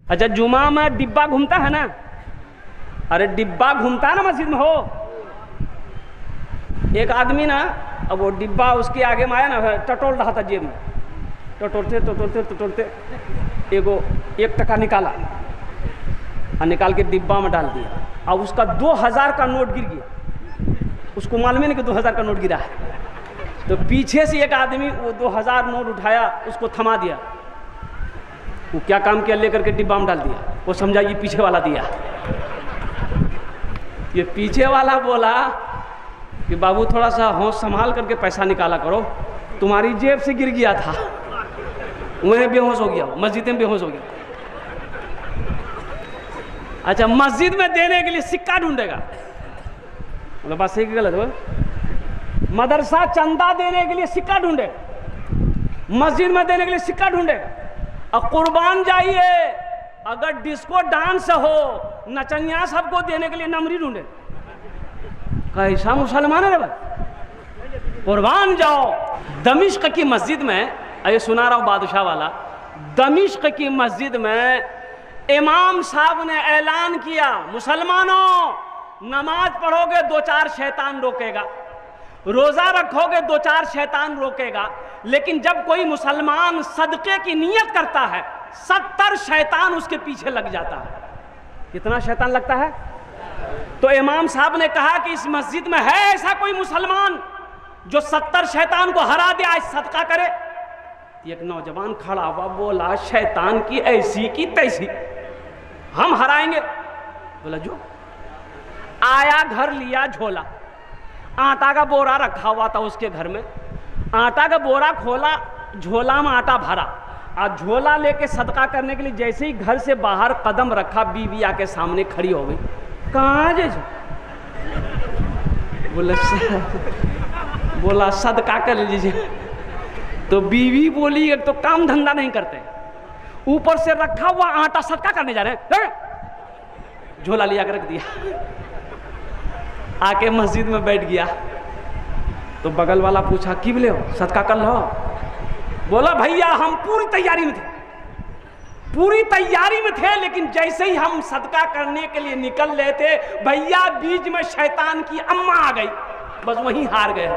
अच्छा, जुमा में डिब्बा घूमता है ना, अरे डिब्बा घूमता है ना मस्जिद में, हो एक आदमी ना, अब वो डिब्बा उसके आगे में आया ना, टटोल रहा था जेब में, टटोलते टटोलते टटोलते एगो 1 टका निकाला और निकाल के डिब्बा में डाल दिया। अब उसका 2000 का नोट गिर गया, उसको मालूम नहीं कि 2000 का नोट गिरा है। तो पीछे से एक आदमी वो 2000 नोट उठाया, उसको थमा दिया। वो क्या काम किया, लेकर के डिब्बा में डाल दिया। वो समझा ये पीछे वाला दिया। ये पीछे वाला बोला कि बाबू थोड़ा सा होश संभाल करके पैसा निकाला करो, तुम्हारी जेब से गिर गया था। वह बेहोश हो गया, मस्जिद में बेहोश हो गया। अच्छा, मस्जिद में देने के लिए सिक्का ढूंढेगा, मतलब बात सही कि गलत हो? मदरसा चंदा देने के लिए सिक्का ढूंढेगा, मस्जिद में देने के लिए सिक्का ढूंढेगा। और कुर्बान जाइए, अगर डिस्को डांस हो, नचनिया सबको देने के लिए नमरी ढूंढे। कैसा मुसलमान है रे भाई, कुर्बान जाओ। दमिश्क की मस्जिद में, ये सुना रहा हूं बादशाह वाला, दमिश्क की मस्जिद में इमाम साहब ने ऐलान किया, मुसलमानों नमाज पढ़ोगे 2-4 शैतान रोकेगा, रोजा रखोगे 2-4 शैतान रोकेगा, लेकिन जब कोई मुसलमान सदके की नियत करता है 70 शैतान उसके पीछे लग जाता है। कितना शैतान लगता है? तो इमाम साहब ने कहा कि इस मस्जिद में है ऐसा कोई मुसलमान जो 70 शैतान को हरा दे, आज सदका करे। एक नौजवान खड़ा हुआ, बोला शैतान की ऐसी की तैसी हम हराएंगे। बोला जो आया, घर लिया झोला, आटा का बोरा रखा हुआ था उसके घर में, आटा का बोरा खोला, झोला में आटा भरा, और झोला लेके सदका करने के लिए जैसे ही घर से बाहर कदम रखा, बीवी आके सामने खड़ी हो गई। कहाँ जे? बोला सदका कर लीजिए। तो बीवी बोली एक तो काम धंधा नहीं करते, ऊपर से रखा हुआ आटा सदका करने जा रहे हैं। झोला लिया कर रख दिया, आके मस्जिद में बैठ गया। तो बगल वाला पूछा कि बोले हो, सदका कर लो? बोला भैया हम पूरी तैयारी में थे, पूरी तैयारी में थे, लेकिन जैसे ही हम सदका करने के लिए निकल रहे थे, भैया बीच में शैतान की अम्मा आ गई, बस वहीं हार गए।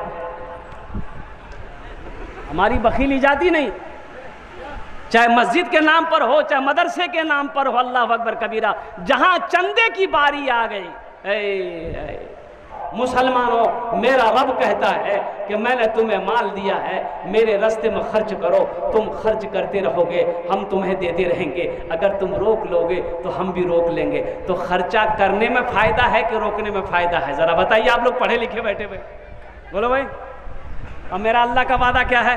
हमारी बखीली जाती नहीं, चाहे मस्जिद के नाम पर हो, चाहे मदरसे के नाम पर हो, अल्लाह अकबर कबीरा, जहां चंदे की बारी आ गई। मुसलमानों, मेरा रब कहता है कि मैंने तुम्हें माल दिया है, मेरे रास्ते में खर्च करो, तुम खर्च करते रहोगे, हम तुम्हें देते रहेंगे। अगर तुम रोक लोगे तो हम भी रोक लेंगे। तो खर्चा करने में फायदा है कि रोकने में फायदा है? जरा बताइए, आप लोग पढ़े लिखे बैठे हुए, बोलो भाई। और मेरा अल्लाह का वादा क्या है?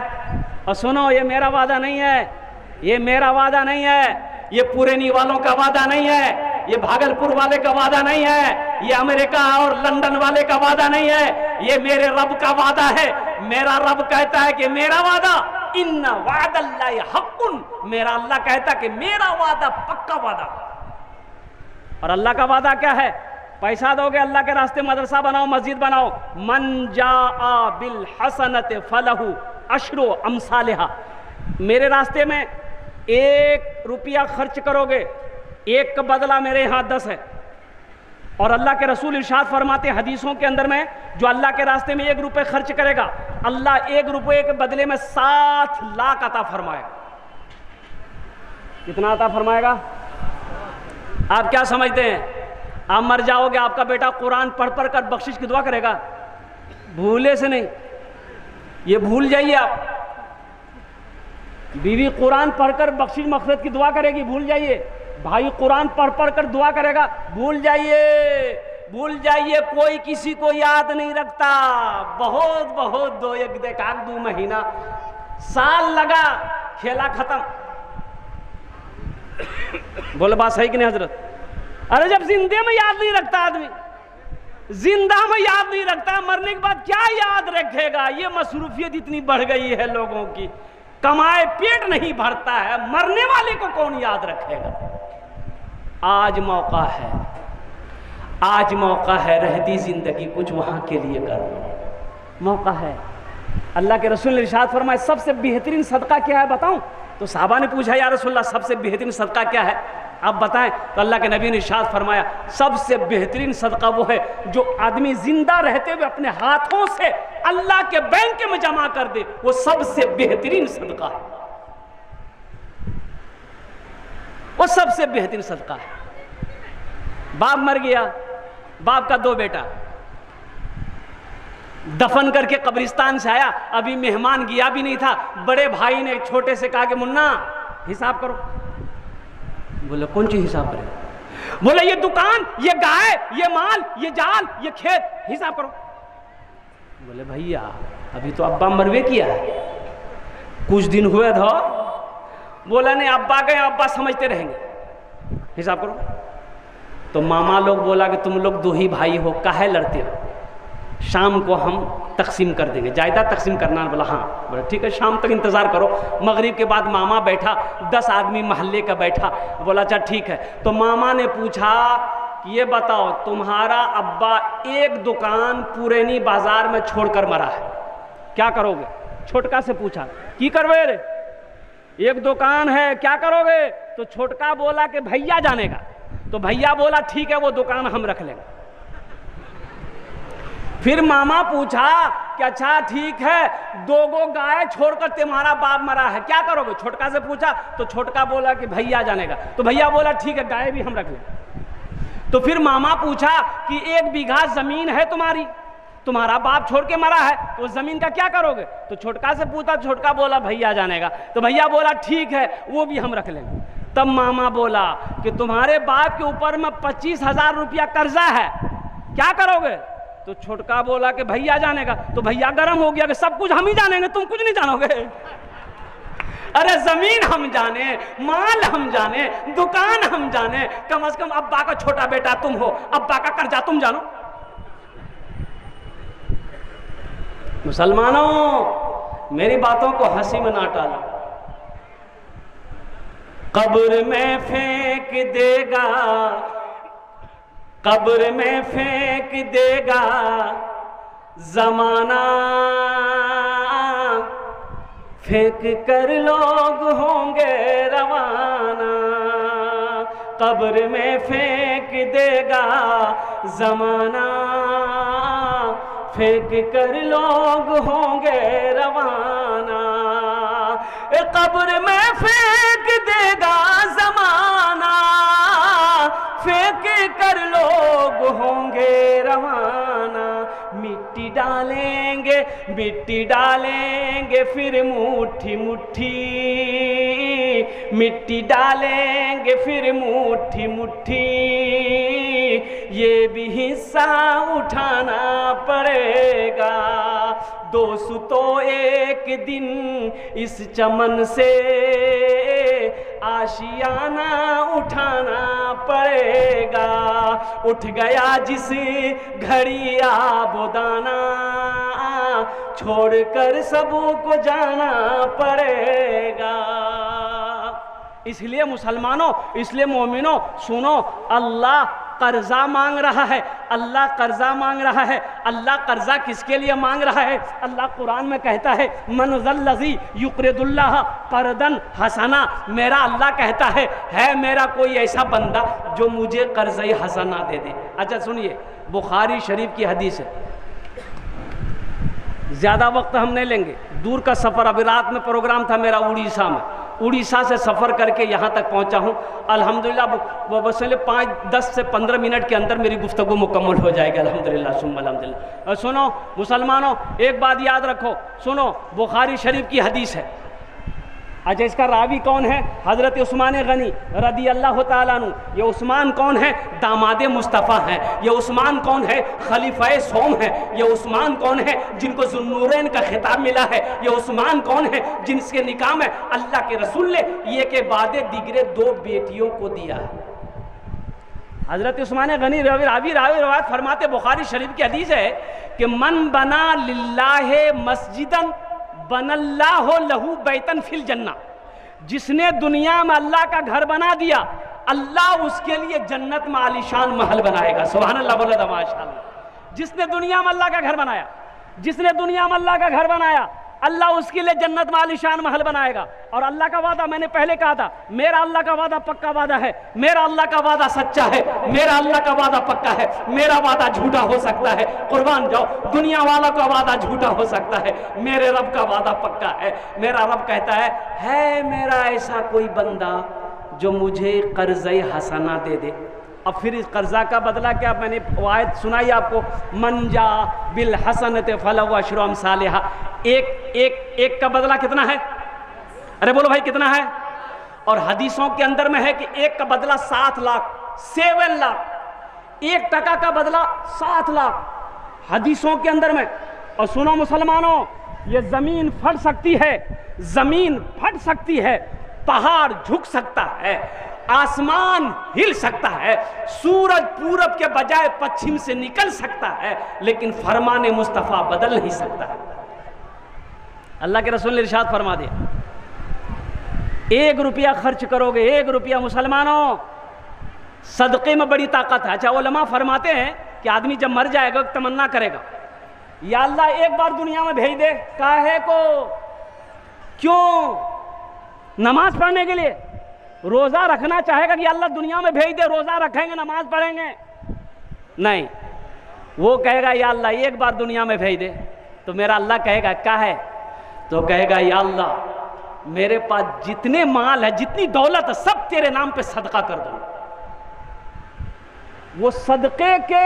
और सुनो, ये मेरा वादा नहीं है, ये मेरा वादा नहीं है, ये पुरानी वालों का वादा नहीं है, ये भागलपुर वाले का वादा नहीं है, ये अमेरिका और लंदन वाले का वादा नहीं है, ये मेरे रब का वादा है। मेरा रब कहता है कि मेरा वादा इन्ना वादल्लाहि हक्कुन, मेरा अल्लाह कहता है कि मेरा वादा पक्का वादा। और अल्लाह का वादा क्या है? पैसा दोगे अल्लाह के रास्ते, मदरसा बनाओ, मस्जिद बनाओ, मन जाआ बिल हसनत फलहु अशरु अमसालिहा। मेरे रास्ते में 1 रुपया खर्च करोगे, 1 का बदला मेरे यहाँ 10 है। और अल्लाह के रसूल इरशाद फरमाते हैं हदीसों के अंदर में, जो अल्लाह के रास्ते में 1 रुपये खर्च करेगा, अल्लाह 1 रुपये के बदले में 7 लाख अता फरमाएगा। कितना अता फरमाएगा? आप क्या समझते हैं? आप मर जाओगे, आपका बेटा कुरान पढ़ पढ़ कर बख्शिश की दुआ करेगा? भूले से नहीं, ये भूल जाइए आप। बीवी कुरान पढ़कर बख्शिश मग़फ़िरत की दुआ करेगी, भूल जाइए। भाई कुरान पढ़ पढ़ कर दुआ करेगा, भूल जाइए, भूल जाइए। कोई किसी को याद नहीं रखता। बहुत बहुत 2 महीना, साल लगा, खेला खत्म। बोले बात सही कि नहीं हजरत? अरे जब जिंदे में याद नहीं रखता आदमी, जिंदा में याद नहीं रखता, मरने के बाद क्या याद रखेगा? ये मसरूफियत इतनी बढ़ गई है लोगों की, कमाए पेट नहीं भरता है, मरने वाले को कौन याद रखेगा? आज मौका है, आज मौका है, रहती जिंदगी कुछ वहां के लिए करो, मौका है। अल्लाह के रसूल ने इरशाद फरमाया, सबसे बेहतरीन सदका क्या है बताऊं? तो साहबा ने पूछा, या रसूलल्लाह सबसे बेहतरीन सदका क्या है? आप बताएं। तो अल्लाह के नबी ने इरशाद फरमाया, सबसे बेहतरीन सदका वो है जो आदमी जिंदा रहते हुए अपने हाथों से अल्लाह के बैंक में जमा कर दे, वो सबसे बेहतरीन सदका है, वो सबसे बेहतरीन सदका है। बाप मर गया, बाप का 2 बेटा, दफन करके कब्रिस्तान से आया, अभी मेहमान गया भी नहीं था, बड़े भाई ने छोटे से कहा कि मुन्ना हिसाब करो। बोले कौन सी हिसाब करे? बोले ये दुकान, ये गाय, ये माल, ये जाल, ये खेत, हिसाब करो। बोले भैया अभी तो अब्बा मरवे किया है, कुछ दिन हुए तो। बोला नहीं, अब्बा गए, अब्बा समझते रहेंगे, हिसाब करो। तो मामा लोग बोला कि तुम लोग 2 ही भाई हो, काहे लड़ते हो, शाम को हम तकसीम कर देंगे, जायदाद तकसीम करना। बोला हाँ। बोला ठीक है, शाम तक इंतज़ार करो। मगरिब के बाद मामा बैठा, 10 आदमी महल्ले का बैठा। बोला अच्छा ठीक है। तो मामा ने पूछा कि ये बताओ तुम्हारा अब्बा एक दुकान पुरानी बाजार में छोड़कर मरा है, क्या करोगे? छोटका से पूछा की करवे रे, एक दुकान है क्या करोगे? तो छोटका बोला कि भैया जानेगा। तो भैया बोला ठीक है, वो दुकान हम रख लेंगे। फिर मामा पूछा कि अच्छा ठीक है, 2 गाय छोड़कर तुम्हारा बाप मरा है, क्या करोगे? छोटका से पूछा। तो छोटका बोला कि भैया जानेगा। तो भैया बोला ठीक है, गाय भी हम रख लें। तो फिर मामा पूछा कि 1 बीघा जमीन है तुम्हारी, तुम्हारा बाप छोड़ के मरा है, तो जमीन का क्या करोगे? तो छोटका से पूछा, छोटका बोला भैया जानेगा। तो भैया बोला ठीक है, वो भी हम रख लेंगे। तब मामा बोला कि तुम्हारे बाप के ऊपर में 25,000 रुपया कर्जा है, क्या करोगे? तो छोटका बोला कि भैया जानेगा। तो भैया गर्म हो गया कि सब कुछ हम ही जानेंगे, तुम कुछ नहीं जानोगे। अरे जमीन हम जाने, माल हम जाने, दुकान हम जाने, कम से कम अब्बा का छोटा बेटा तुम हो, अब्बा का कर्जा तुम जानो। मुसलमानों मेरी बातों को हंसी में ना टालो, कब्र में फेंक देगा, कब्र में फेंक देगा जमाना, फेंक कर लोग होंगे रवाना। कब्र में फेंक देगा जमाना, फेंक कर लोग होंगे रवाना। कब्र में फेंक देगा जमाना, फेंक कर लोग होंगे रवाना। मिट्टी डालेंगे, मिट्टी डालेंगे फिर मुट्ठी मुट्ठी, मिट्टी डालेंगे फिर मुट्ठी मुट्ठी। ये भी हिस्सा उठाना पड़ेगा, दोस्तों एक दिन इस चमन से आशियाना उठाना पड़ेगा। उठ गया जिस घड़ी आबोदाना, छोड़कर सबको जाना पड़ेगा। इसलिए मुसलमानों, इसलिए मोमिनों सुनो, अल्लाह कर्जा मांग रहा है, अल्लाह कर्जा मांग रहा है। अल्लाह कर्जा किसके लिए मांग रहा है? अल्लाह कुरान में कहता है मन ज़ल्लज़ी युक़रिदुल्लाह क़र्ज़न हसना। मेरा अल्लाह कहता है मेरा कोई ऐसा बंदा जो मुझे कर्ज़ हसना दे दे। अच्छा सुनिए, बुखारी शरीफ की हदीस है, ज़्यादा वक्त हम नहीं लेंगे, दूर का सफ़र, अभी रात में प्रोग्राम था मेरा उड़ीसा में, उड़ीसा से सफ़र करके यहाँ तक पहुँचा हूँ। अल्हम्दुलिल्लाह वो बस 5-10 से 15 मिनट के अंदर मेरी गुफ्तगू मुकम्मल हो जाएगी अल्हम्दुलिल्लाह सुम्मा अल्हम्दुलिल्लाह। और सुनो मुसलमानों, एक बात याद रखो, सुनो बुखारी शरीफ की हदीस है। अच्छा इसका रावी कौन है? हज़रत उस्मान गनी रदी अल्लाह ताला अन्हु। ये उस्मान कौन है? दामाद मुस्तफ़ा हैं। ये उस्मान कौन है? खलीफाए सोम है। ये उस्मान कौन है? जिनको ज़ुन्नूरैन का खिताब मिला है। ये उस्मान कौन है? जिनके निकाह में अल्लाह के रसूल ने ये के बाद दिगरे 2 बेटियों को दिया है। हज़रत उस्मान गनी रावी रवायत फरमाते, बुखारी शरीफ की हदीस है कि मन बना लिल्लाहि मस्जिदन बनल्लाहु लहू बैतन फिल जन्ना। जिसने दुनिया में अल्लाह का घर बना दिया, अल्लाह उसके लिए जन्नत में आलीशान महल बनाएगा। सुभान अल्लाह, बोले तो माशाअल्लाह। जिसने दुनिया में अल्लाह का घर बनाया, जिसने दुनिया में अल्लाह का घर बनाया, अल्लाह उसके लिए जन्नत में आलीशान महल बनाएगा। और अल्लाह का वादा, मैंने पहले कहा था, मेरा अल्लाह का वादा पक्का वादा है, मेरा अल्लाह का वादा सच्चा है, मेरा अल्लाह का वादा पक्का है, मेरा वादा झूठा हो सकता है, कुर्बान जाओ, दुनिया वालों का वादा झूठा हो सकता है, मेरे रब का वादा पक्का है। मेरा रब कहता है मेरा ऐसा कोई बंदा जो मुझे कर्ज़े हसना दे दे। अब फिर इस कर्जा का बदला क्या, मैंने आयत सुनाई आपको, मंजा बिल हसनत फलहु अशरु अमसालिहा। एक का बदला कितना है? अरे बोलो भाई कितना है? और हदीसों के अंदर में है कि एक का बदला 7 लाख, 7 लाख। 1 टका का बदला 7 लाख हदीसों के अंदर में। और सुनो मुसलमानों, ये जमीन फट सकती है, जमीन फट सकती है, पहाड़ झुक सकता है, आसमान हिल सकता है, सूरज पूरब के बजाय पश्चिम से निकल सकता है, लेकिन फरमाने मुस्तफ़ा बदल नहीं सकता है। अल्लाह के रसूल ने इरशाद फरमा दिया, 1 रुपया खर्च करोगे, 1 रुपया मुसलमानों, सदक़े में बड़ी ताकत है। अच्छा, उलमा फरमाते हैं कि आदमी जब मर जाएगा तमन्ना करेगा, या अल्लाह एक बार दुनिया में भेज दे, काहे को, क्यों? नमाज पढ़ने के लिए, रोज़ा रखना चाहेगा कि अल्लाह दुनिया में भेज दे, रोज़ा रखेंगे, नमाज पढ़ेंगे, नहीं, वो कहेगा या अल्लाह एक बार दुनिया में भेज दे। तो मेरा अल्लाह कहेगा क्या है? तो कहेगा या अल्लाह मेरे पास जितने माल है, जितनी दौलत है, सब तेरे नाम पे सदका कर दूँ। वो सदक़े के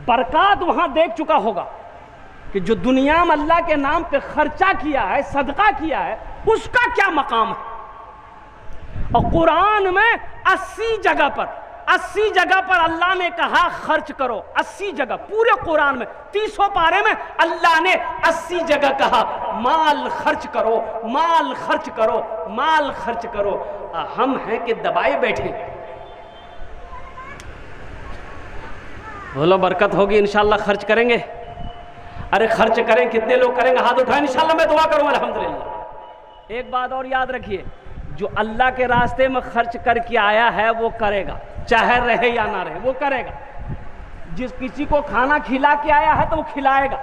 बरकत वहाँ देख चुका होगा कि जो दुनिया में अल्लाह के नाम पे खर्चा किया है, सदका किया है, उसका क्या मकाम है। और कुरान में 80 जगह पर अल्लाह ने कहा खर्च करो, 80 जगह पूरे कुरान में, 30 पारे में अल्लाह ने 80 जगह कहा माल खर्च करो, माल खर्च करो, माल खर्च करो। हम हैं कि दबाए बैठे। बोलो बरकत होगी इंशाल्लाह, खर्च करेंगे। अरे खर्च करें, कितने लोग करेंगे? हाथ उठाएं, इंशाल्लाह मैं दुआ करूंगा अल्हम्दुलिल्लाह। एक बात और याद रखिए, जो अल्लाह के रास्ते में खर्च करके आया है वो करेगा, चाहे रहे या ना रहे, वो करेगा। जिस किसी को खाना खिला के आया है तो वो खिलाएगा,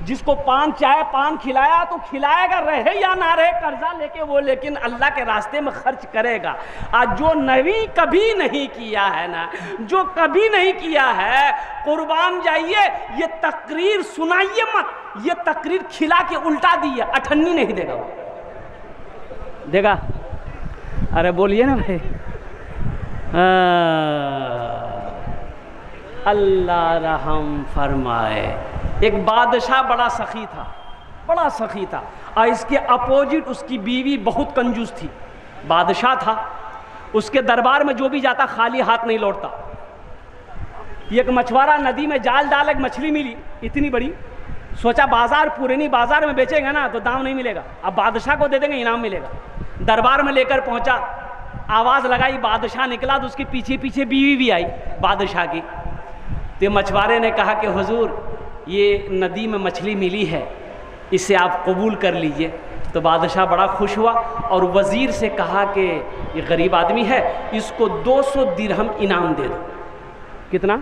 जिसको पान चाहे पान खिलाया तो खिलाएगा, रहे या ना रहे, कर्जा लेके वो, लेकिन अल्लाह के रास्ते में खर्च करेगा। आज जो नबी कभी नहीं किया है ना, जो कभी नहीं किया है, कुर्बान जाइए, ये तकरीर सुनाइए मत, ये तकरीर खिला के उल्टा दी है, अठन्नी नहीं देगा वो। देगा? अरे बोलिए ना भाई। अल्लाह रहम फरमाए। एक बादशाह बड़ा सखी था, बड़ा सखी था, और इसके अपोजिट उसकी बीवी बहुत कंजूस थी। बादशाह था, उसके दरबार में जो भी जाता खाली हाथ नहीं लौटता। एक मछुआरा नदी में जाल डाल, एक मछली मिली इतनी बड़ी, सोचा बाजार, पुरानी बाजार में बेचेंगे ना तो दाम नहीं मिलेगा, अब बादशाह को दे देंगे, इनाम मिलेगा। दरबार में लेकर पहुंचा, आवाज़ लगाई, बादशाह निकला तो उसके पीछे पीछे बीवी भी आई बादशाह की। तो मछुआरे ने कहा कि हुजूर ये नदी में मछली मिली है, इसे आप कबूल कर लीजिए। तो बादशाह बड़ा खुश हुआ और वज़ीर से कहा कि ये गरीब आदमी है, इसको 200 दिरहम इनाम दे दो। कितना?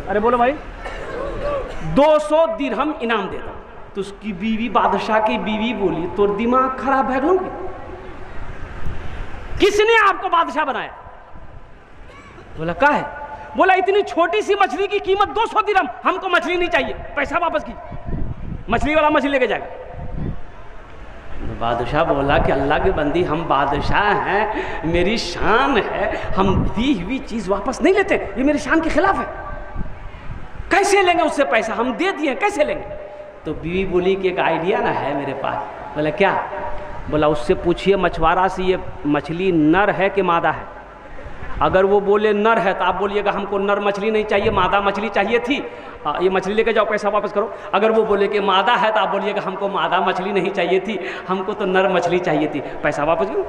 अरे बोलो भाई, 200 दिरहम इनाम दे दो। तो उसकी बीवी, बादशाह की बीवी बोली, तो दिमाग खराब है लोगे, किसने आपको बादशाह बनाया? बोला क्या है? बोला इतनी छोटी सी मछली की कीमत 200 दिरहम, हमको मछली नहीं चाहिए, पैसा वापस कीजिए। मछली वाला मछली लेके जाएगा। बादशाह बोला कि अल्लाह के बंदी, हम बादशाह हैं, मेरी शान है, हम दी हुई चीज़ वापस नहीं लेते, ये मेरी शान के खिलाफ है, कैसे लेंगे उससे पैसा, हम दे दिए कैसे लेंगे? तो बीवी बोली कि एक आइडिया ना है मेरे पास। बोला क्या? बोला उससे पूछिए मछुआरा से, ये मछली नर है कि मादा है? अगर वो बोले नर है तो आप बोलिएगा हमको नर मछली नहीं चाहिए, मादा मछली चाहिए थी, ये मछली लेके जाओ, पैसा वापस करो। अगर वो बोले कि मादा है तो आप बोलिएगा हमको मादा मछली नहीं चाहिए थी, हमको तो नर मछली चाहिए थी, पैसा वापस करो।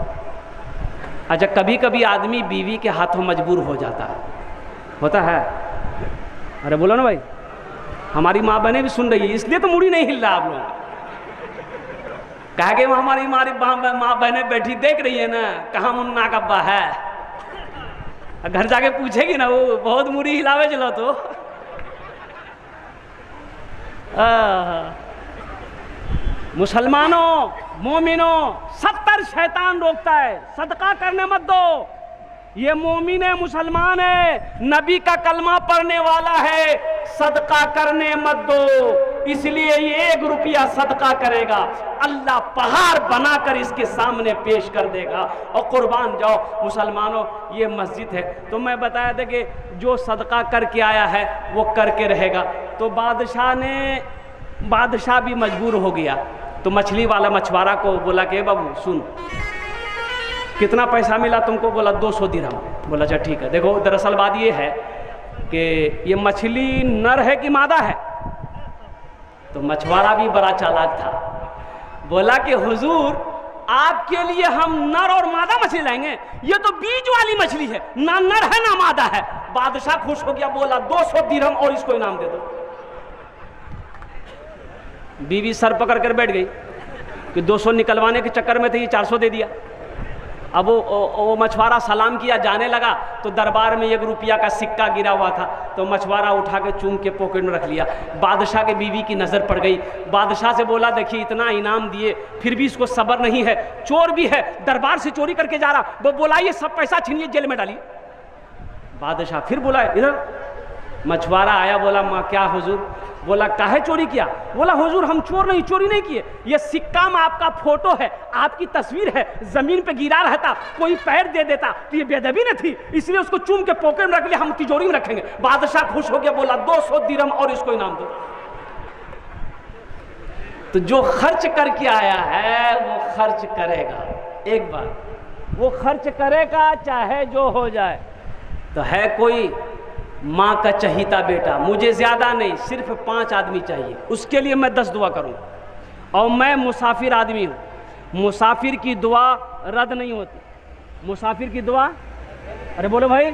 अच्छा, कभी कभी आदमी बीवी के हाथों मजबूर हो जाता है, होता है। अरे बोलो ना भाई, हमारी माँ बहनें भी सुन रही है, इसलिए तो मुड़ी नहीं हिल रहा आप लोग। कहा कि हमारी माँ बहनें बैठी देख रही है ना, कहाँ मुन्ना का अब्बा है, घर जाके पूछेगी ना, वो बहुत मुड़ी हिलावे चलो तो। मुसलमानों, मोमिनों, 70 शैतान रोकता है, सदका करने मत दो। ये मोमिन है, मुसलमान है, नबी का कलमा पढ़ने वाला है, सदका करने मत दो। इसलिए ये 1 रुपया सदका करेगा, अल्लाह पहाड़ बनाकर इसके सामने पेश कर देगा और कुर्बान जाओ। मुसलमानों, ये मस्जिद है। तो मैं बताया था कि जो सदका करके आया है वो करके रहेगा। तो बादशाह भी मजबूर हो गया। तो मछली वाला मछुआरा को बोला कि बाबू सुन, कितना पैसा मिला तुमको? बोला 200 दिरहम। बोला अच्छा ठीक है। देखो दरअसल बात ये है कि ये मछली नर है कि मादा है? तो मछुआरा भी बड़ा चालाक था, बोला कि हुजूर आपके लिए हम नर और मादा मछली लाएंगे, ये तो बीज वाली मछली है, ना नर है ना मादा है। बादशाह खुश हो गया, बोला 200 दिरहम और इसको इनाम दे दो। बीवी सर पकड़ कर बैठ गई कि 200 निकलवाने के चक्कर में थे ये 400 दे दिया। अब वो मछुआरा सलाम किया, जाने लगा तो दरबार में 1 रुपया का सिक्का गिरा हुआ था। तो मछुआरा उठा के चूम के पॉकेट में रख लिया। बादशाह के बीवी की नज़र पड़ गई। बादशाह से बोला देखिए इतना इनाम दिए फिर भी इसको सब्र नहीं है, चोर भी है, दरबार से चोरी करके जा रहा। वो बोला ये सब पैसा छीनिए, जेल में डालिए। बादशाह फिर बोला इधर। मछुआरा आया, बोला माँ क्या हुजूर? बोला काहे चोरी किया? बोला हुजूर हम चोरी नहीं किए, ये सिक्का में आपका फोटो है, आपकी तस्वीर है, जमीन पे गिरा रहता, कोई पैर दे देता तो ये बेदबी न थी, इसलिए उसको चूम के पॉकेट में रख लिया, हम तिजोरी में रखेंगे। बादशाह खुश हो गया, बोला 200 दिरहम और इसको इनाम दो। तो जो खर्च करके आया है वो खर्च करेगा, एक बार वो खर्च करेगा चाहे जो हो जाए। तो है कोई माँ का चहीता बेटा, मुझे ज़्यादा नहीं, सिर्फ 5 आदमी चाहिए, उसके लिए मैं 10 दुआ करूँ। और मैं मुसाफिर आदमी हूँ, मुसाफिर की दुआ रद्द नहीं होती। मुसाफिर की दुआ, अरे बोलो भाई,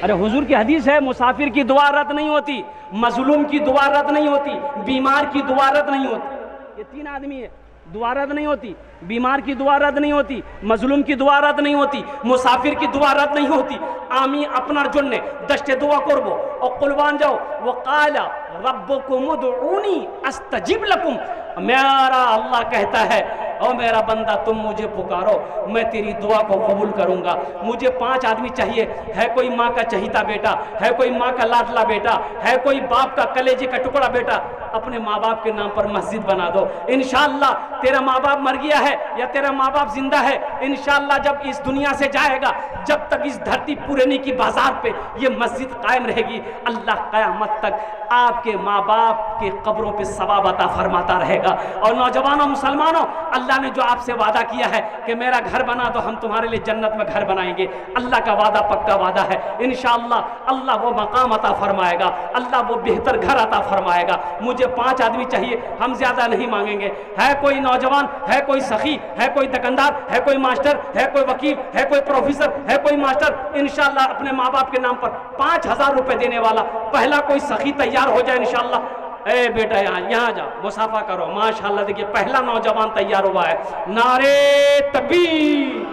अरे हुजूर की हदीस है, मुसाफिर की दुआ रद्द नहीं होती, मजलूम की दुआ रद्द नहीं होती, बीमार की दुआ रद्द नहीं होती। ये 3 आदमी है, दुआ रद्द नहीं होती, बीमार की दुआ रद्द नहीं होती, मजलूम की दुआ रद्द नहीं होती, मुसाफिर की दुआ रद्द नहीं होती। आमी अपनार जन्ने 10टे दुआ करबो और कुलबान जाओ वो काला रब्बुकुम उदऊनी अस्तजिब लकुम। मेरा अल्लाह कहता है ओ मेरा बंदा तुम मुझे पुकारो, मैं तेरी दुआ को कबूल करूंगा। मुझे 5 आदमी चाहिए। है कोई माँ का चहीता बेटा, है कोई माँ का लाडला बेटा, है कोई बाप का कलेजे का टुकड़ा बेटा, अपने माँ बाप के नाम पर मस्जिद बना दो। इंशाअल्लाह तेरा माँ बाप मर गया है या तेरा माँ बाप जिंदा है, इंशाअल्लाह जब इस दुनिया से जाएगा, जब तक इस धरती पुरानी की बाजार पे ये मस्जिद कायम रहेगी, अल्लाह क़यामत तक आपके माँ बाप के कब्रों पे सवाब अता फरमाता रहेगा। और नौजवानों, मुसलमानों, अल्लाह ने जो आपसे वादा किया है कि मेरा घर बना दो, हम तुम्हारे लिए जन्नत में घर बनाएंगे, अल्लाह का वादा पक्का वादा है। इंशाअल्लाह अल्लाह वो मकाम अता फरमाएगा, अल्लाह वो बेहतर घर अता फरमाएगा। मुझे 5 आदमी चाहिए, हम ज्यादा नहीं मांगेंगे। है कोई नौजवान, है कोई सखी, है कोई दुकानदार, है कोई मास्टर, है कोई वकील, है कोई प्रोफेसर, है कोई मास्टर, इंशाअल्लाह अपने माँ बाप के नाम पर 5000 रुपए देने वाला पहला कोई सखी तैयार हो जाए इंशाअल्लाह। ए बेटा यहाँ जाओ, मुसाफा करो। माशाअल्लाह देखिए पहला नौजवान तैयार हुआ है। नारे तकबीर,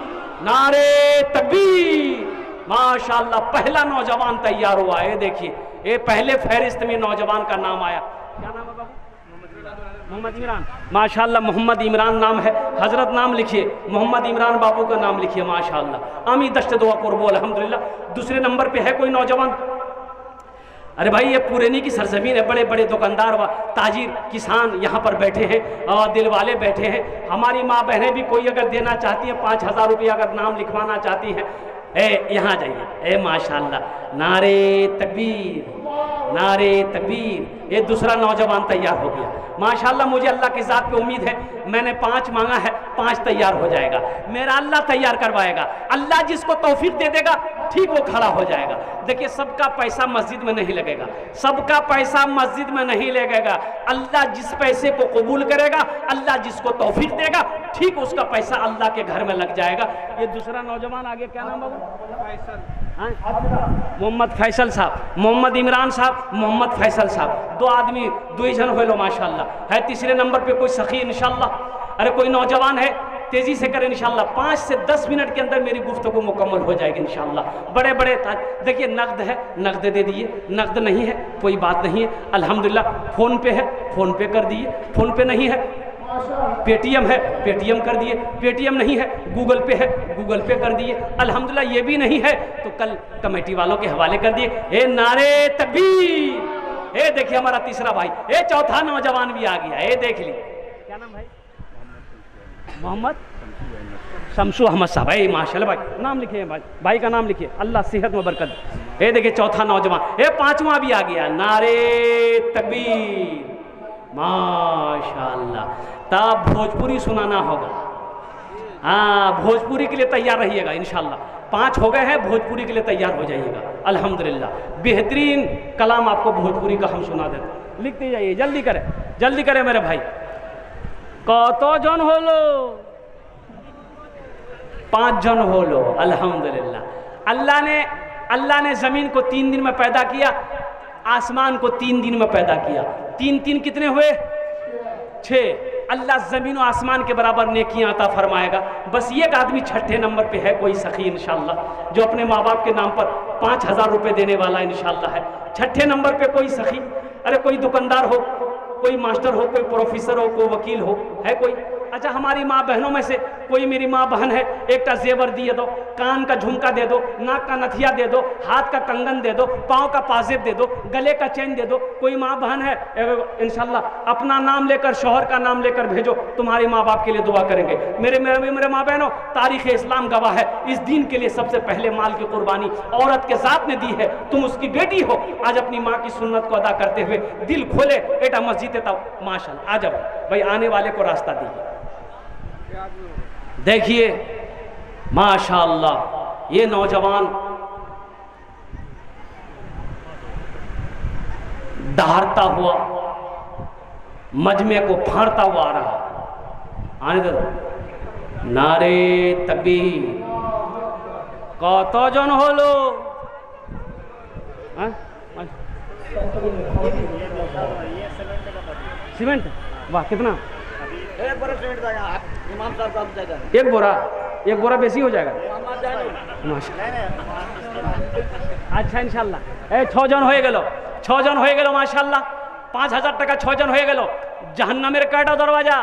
नारे तकबीर। माशाअल्लाह पहला नौजवान तैयार हुआ है। देखिए ये पहले फहरिस्त में नौजवान का नाम आया। क्या नाम है बाबू? मोहम्मद इमरान। माशाअल्लाह मोहम्मद इमरान नाम है। हजरत नाम लिखिए, मोहम्मद इमरान बाबू का नाम लिखिए। माशाअल्लाह आमी 10 दुआ करबो अल्हम्दुलिल्लाह। दूसरे नंबर पे है कोई नौजवान? अरे भाई ये पुरानी की सरजमीन है, बड़े बड़े दुकानदार व ताजिर किसान यहाँ पर बैठे हैं और दिल वाले बैठे हैं। हमारी माँ बहनें भी कोई अगर देना चाहती हैं 5000 रुपया अगर नाम लिखवाना चाहती हैं, यहाँ जाइए। ए माशाअल्लाह नारे तकबीर, नारे तकबीर। ये दूसरा नौजवान तैयार हो गया। माशाअल्लाह मुझे अल्लाह की ज़ात पे उम्मीद है, मैंने 5 मांगा है, 5 तैयार हो जाएगा। मेरा अल्लाह तैयार करवाएगा। अल्लाह जिसको तौफीक दे देगा ठीक वो खड़ा हो जाएगा। देखिए सबका पैसा मस्जिद में नहीं लगेगा, सबका पैसा मस्जिद में नहीं लगेगा। अल्लाह जिस पैसे को कबूल करेगा, अल्लाह जिसको तौफीक देगा, ठीक उसका पैसा अल्लाह के घर में लग जाएगा। ये दूसरा नौजवान आगे क्या नाम बाबू? मोहम्मद फैसल साहब, मोहम्मद इमरान साहब, मोहम्मद फैसल साहब। 2 आदमी 2 जन हो लो माशाअल्लाह। है तीसरे नंबर पे कोई सखी इंशाअल्लाह। अरे कोई नौजवान है, तेज़ी से करें इंशाअल्लाह। 5 से 10 मिनट के अंदर मेरी गुफ्तगू मुकम्मल हो जाएगी इंशाअल्लाह। बड़े बड़े देखिए नकद है, नकद दे दीजिए, नकद नहीं है कोई बात नहीं है अल्हम्दुलिल्लाह। फ़ोन पे है, फ़ोन पे कर दिए, फ़ोन पे नहीं है पेटीएम है पेटीएम कर दिए, पेटीएम नहीं है गूगल पे है गूगल पे कर दिए, अल्हम्दुलिल्लाह ये भी नहीं है तो कल कमेटी वालों के हवाले कर दिए। ए नारे तकबीर। ए देखिए हमारा तीसरा भाई, ए चौथा नौजवान भी आ गया। ए देख ली, क्या नाम भाई? मोहम्मद शमशू अहमद साहब। ए माशाल्लाह भाई, नाम लिखिए भाई, भाई का नाम लिखिए, अल्लाह सेहत में बरकत। ए देखिए चौथा नौजवान। ए पांचवा भी आ गया। नारे तकबीर, माशाल्लाह। तब भोजपुरी सुनाना होगा। हाँ, भोजपुरी के लिए तैयार रहिएगा इंशाल्लाह। 5 हो गए हैं, भोजपुरी के लिए तैयार हो जाइएगा अल्हम्दुलिल्लाह। बेहतरीन कलाम आपको भोजपुरी का हम सुना देते। लिखते जाइए, जल्दी करें मेरे भाई। कत जन होलो? 5 जन होलो अल्हम्दुलिल्लाह। अल्लाह ने ज़मीन को 3 दिन में पैदा किया, आसमान को 3 दिन में पैदा किया। 3 कितने हुए? 6। अल्लाह ज़मीन और आसमान के बराबर नेकियां अता फरमाएगा। बस एक आदमी 6ठे नंबर पे है, कोई सखी इंशाल्लाह, जो अपने माँ बाप के नाम पर 5000 रुपये देने वाला इंशाल्लाह है। 6ठे नंबर पे कोई सखी, अरे कोई दुकानदार हो, कोई मास्टर हो, कोई प्रोफेसर हो, कोई वकील हो, है कोई? अच्छा, हमारी माँ बहनों में से कोई मेरी माँ बहन है, एक का जेवर दिए दो, कान का झुमका दे दो, नाक का नथिया दे दो, हाथ का कंगन दे दो, पाँव का पाजेब दे दो, गले का चेन दे दो। कोई माँ बहन है इंशाल्लाह अपना नाम लेकर, शौहर का नाम लेकर भेजो, तुम्हारे माँ बाप के लिए दुआ करेंगे। मेरे माँ बहनों, तारीख़ इस्लाम गवाह है, इस दीन के लिए सबसे पहले माल की कुर्बानी औरत के साथ ने दी है। तुम उसकी बेटी हो, आज अपनी माँ की सुन्नत को अदा करते हुए दिल खोले, बेटा मस्जिद तब माशाल्लाह आ जाओ भाई, आने वाले को रास्ता दीजिए। देखिए माशाअल्लाह, ये नौजवान दहाड़ता हुआ मजमे को फाड़ता हुआ आ रहा। आने दो। नारे तकबीर। कत जन होलो? सीमेंट? वाह, कितना? एक बोरा बेसी हो जाएगा। अच्छा इंशाल्लाह। 6 जन हो गेलो, 6 जन हो गेलो माशाल्लाह। 5000 টাকা 6 जन हो गेलो। जहन्नमेर कयटा दरवाजा?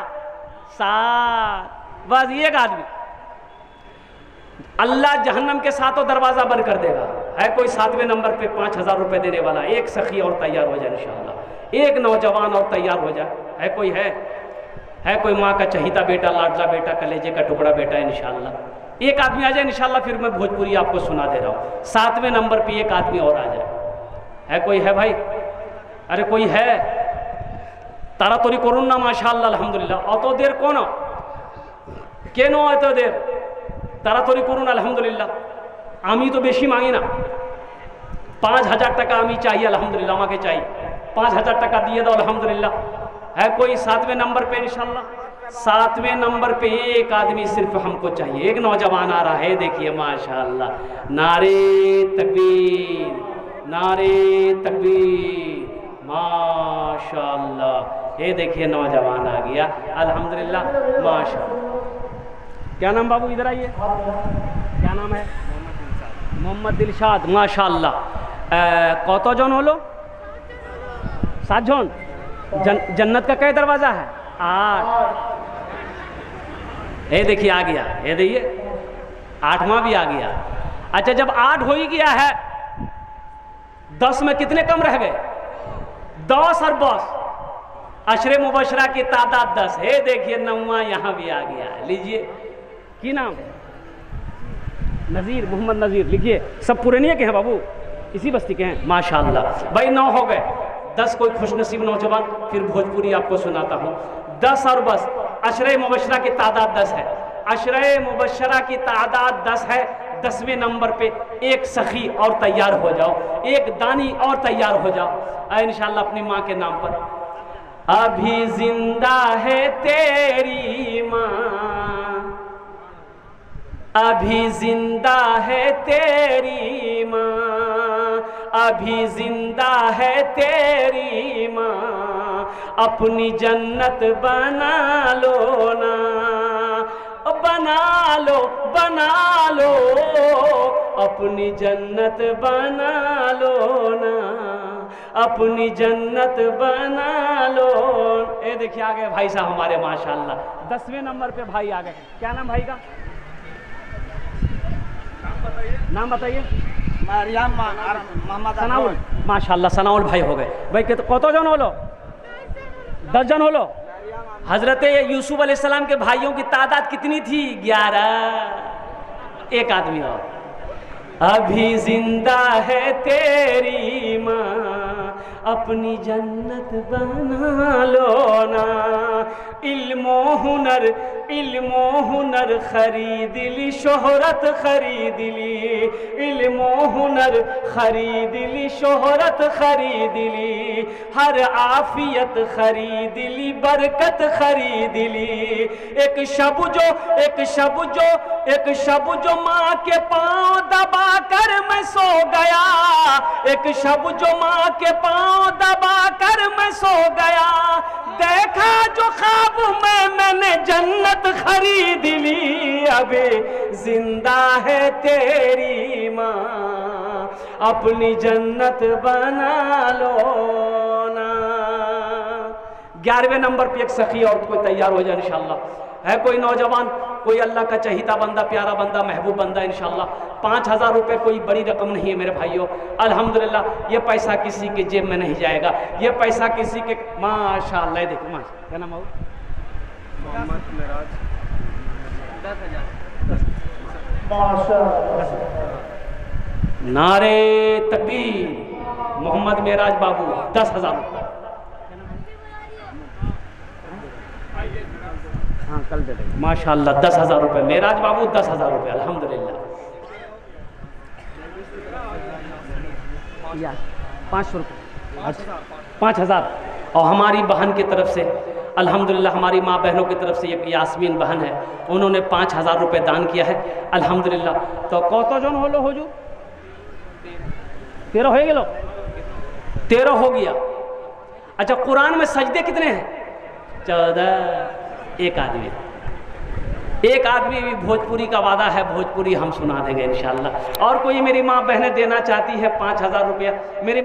7। बस एक आदमी, अल्लाह जहन्नम के 7 दरवाजा बंद कर देगा। है कोई 7वें नंबर पे 5000 रुपये देने वाला? एक सखी और तैयार हो जाए इंशाल्लाह, एक नौजवान और तैयार हो जाए। है कोई? है कोई माँ का चहीता बेटा, लाडला बेटा, कलेजे का टुकड़ा बेटा इंशाल्लाह? एक आदमी आ जाए इंशाल्लाह, फिर मैं भोजपुरी आपको सुना दे रहा हूँ। 7वें नंबर पे एक आदमी और आ जाए। है कोई? है भाई? अरे कोई है? ताड़ाताड़ी করুন না মাশাআল্লাহ আলহামদুলিল্লাহ। অত দের কোন? কেন এত দের? তাড়াতাড়ি করুন আলহামদুলিল্লাহ। আমি তো বেশি মাঙি না, 5000 টাকা আমি চাই আলহামদুলিল্লাহ, আমাকে চাই 5000 টাকা দিয়ে দাও আলহামদুলিল্লাह। है कोई 7वें नंबर पे इंशाल्लाह? 7वें नंबर पे एक आदमी सिर्फ हमको चाहिए। एक नौजवान आ रहा है, देखिए माशाअल्लाह। नारे तकबीर, नारे तकबीर, माशाअल्लाह। ये देखिए नौजवान आ गया अल्हम्दुलिल्लाह माशाअल्लाह। क्या नाम बाबू? इधर आइए। क्या नाम है? मोहम्मद दिलशाद। माशाअल्लाह। कत जन होलो? 7 जन। जन्नत का कई दरवाजा है? 8। ये देखिए आ गया, ये देखिए 8वां भी आ गया। अच्छा, जब 8 हो ही गया है, 10 में कितने कम रह गए? 10 और 10 अशरे मुबशरा की तादाद 10 है। देखिए 9वां यहाँ भी आ गया। लीजिए, की नाम? नज़ीर, मोहम्मद नज़ीर। लिखिए, सब पुरानिया के हैं बाबू, इसी बस्ती के हैं माशाअल्लाह। भाई 9 हो गए, 10 कोई खुशनसीब नौजवान, फिर भोजपुरी आपको सुनाता हूँ। 10 और 10 अशरे मुबशरा की तादाद 10 है। अशरे मुबशरा की तादाद 10 है। 10वें नंबर पे एक सखी और तैयार हो जाओ, एक दानी और तैयार हो जाओ इंशाल्लाह अपनी माँ के नाम पर। अभी जिंदा है तेरी माँ, अभी जिंदा है तेरी माँ, अभी जिंदा है तेरी माँ, अपनी जन्नत बना लो ना, बना लो, बना लो, अपनी जन्नत बना लो ना, अपनी जन्नत बना लो। ये देखिए आ गए भाई साहब हमारे माशाल्लाह, 10वें नंबर पे भाई आ गए। क्या नाम भाई का? नाम बताइए। सनाउल। माशाल्लाह सनाउल भाई हो गए। भाई कत जन होलो? 10 जन होलो। हजरत यूसुफ अलैहिस्सलाम के भाइयों की तादाद कितनी थी? 11। एक आदमी और। अभी जिंदा है तेरी माँ, अपनी जन्नत बना लो ना। इल्मो हुनर खरीद ली, शोहरत खरीद ली। इल्मो हुनर खरीद ली, शोहरत खरीद ली। हर आफियत खरीद ली, बरकत खरीद ली। एक शब जो माँ के पाँव दबा कर मैं सो गया। एक शब जो माँ के पाँव दबा कर मैं सो गया। देखा जो ख्वाब में मैंने जन्नत खरीद ली। अबे जिंदा है तेरी माँ, अपनी जन्नत बना लो ना। 11वें नंबर पे एक सखी औरत कोई तैयार हो जाए इंशाल्लाह। है कोई नौजवान, कोई अल्लाह का चहीता बंदा, प्यारा बंदा, महबूब बंदा इंशाल्लाह। 5000 रुपये कोई बड़ी रकम नहीं है मेरे भाइयों। अल्हम्दुलिल्लाह ये पैसा किसी के जेब में नहीं जाएगा, ये पैसा किसी के माशाल्लाह। देखो माशा, क्या नाम है? मोहम्मद मेराज। 10,000। नारे तकबीर। मोहम्मद मेराज बाबू 10,000 रुपये। हाँ कल दे देंगे माशाल्लाह। 10,000 रुपये मेराज बाबू, 10,000 रुपये अल्हम्दुलिल्लाह। 500 रुपये। अच्छा 5,000। और हमारी बहन की तरफ से अल्हम्दुलिल्लाह, हमारी माँ बहनों की तरफ से एक यास्मीन बहन है, उन्होंने 5,000 रुपये दान किया है अल्हम्दुलिल्लाह। तो कौतो जन होलो हो जो 13 हो गए, 13 हो गया। अच्छा कुरान में सजदे कितने हैं? 14। एक आदमी भी भोजपुरी का वादा है, भोजपुरी हम सुना देंगे इंशाल्लाह। और कोई मेरी माँ बहनें देना चाहती है 5,000 रुपया मेरी